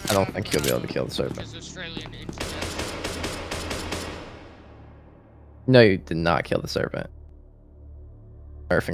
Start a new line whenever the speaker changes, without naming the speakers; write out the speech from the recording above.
I don't think you'll be able to kill the serpent. No, you did not kill the serpent. Nerfing